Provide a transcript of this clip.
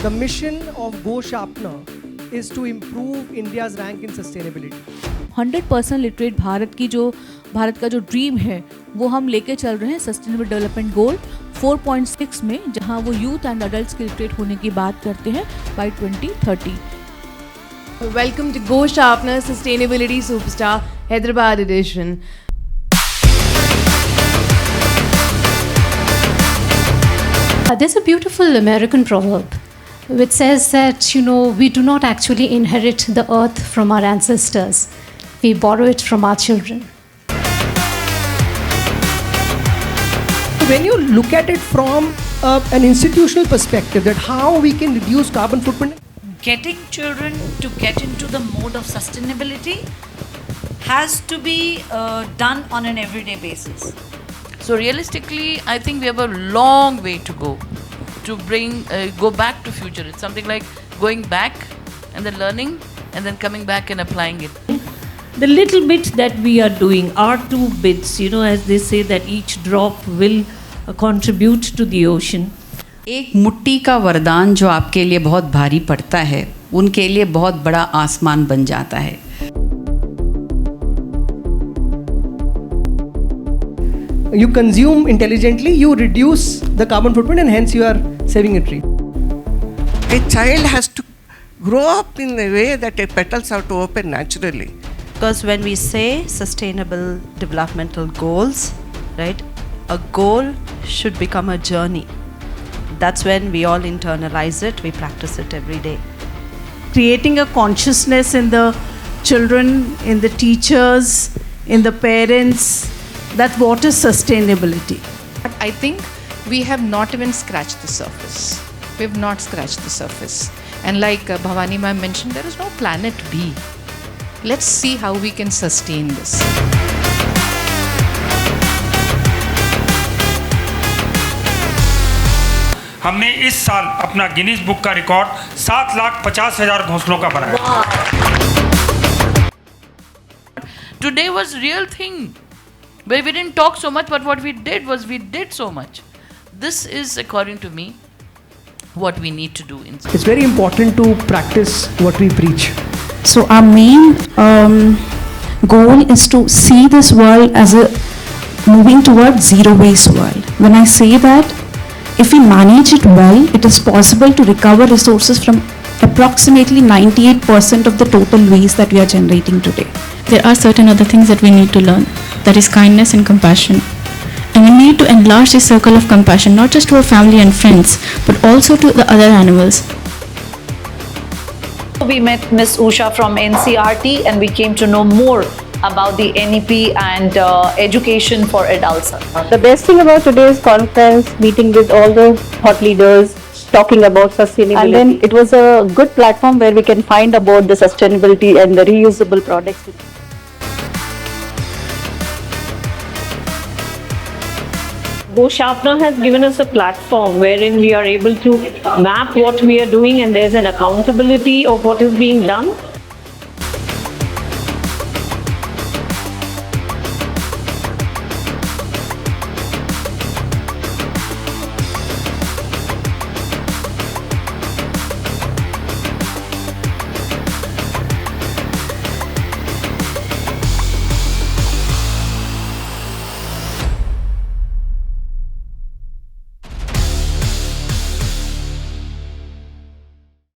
The mission of Go Sharpener is to improve India's rank in sustainability. 100% literate Bharat का जो dream है वो हम लेके चल रहे हैं सस्टेनेबल डेवलपमेंट गोल 4.6 में, जहां वो यूथ एंड अडल्ट्स के लिटरेट होने की बात करते हैं bye 2030. Welcome to Go Sharpener Sustainability Superstar Hyderabad edition. There's a beautiful American proverb which says that, we do not actually inherit the earth from our ancestors. We borrow it from our children. When you look at it from an institutional perspective, that how we can reduce carbon footprint. Getting children to get into the mode of sustainability has to be done on an everyday basis. So realistically, I think we have a long way to go to go back to future. It's something like going back and then learning and then coming back and applying it. The little bit that we are doing, our 2 bits, as they say that each drop will contribute to the ocean. एक मुट्ठी का वरदान जो आपके लिए बहुत भारी पड़ता है, उनके लिए बहुत बड़ा आसमान बन जाता है. You consume intelligently, you reduce the carbon footprint, and hence you are saving a tree. A child has to grow up in a way that the petals have to open naturally. Because when we say sustainable developmental goals, right, a goal should become a journey. That's when we all internalize it, we practice it every day. Creating a consciousness in the children, in the teachers, in the parents, that what is sustainability. But I think we have not even scratched the surface. We have not scratched the surface. And like Bhavani ma'am mentioned, there is no planet B. Let's see how we can sustain this. हमने इस साल अपना Guinness book का record 7,50,000 घोंसलों का बनाया. Today was real thing. Where we didn't talk so much, but what we did was we did so much. This is, according to me, what we need to do. It's very important to practice what we preach. So our main goal is to see this world as a moving towards zero waste world. When I say that, if we manage it well, it is possible to recover resources from approximately 98% of the total waste that we are generating today. There are certain other things that we need to learn. That is kindness and compassion. And we need to enlarge this circle of compassion, not just to our family and friends, but also to the other animals. We met Ms. Usha from NCRT and we came to know more about the NEP and education for adults. The best thing about today's conference, meeting with all the thought leaders, talking about sustainability. And then it was a good platform where we can find about the sustainability and the reusable products. Go Sharpener has given us a platform wherein we are able to map what we are doing and there's an accountability of what is being done.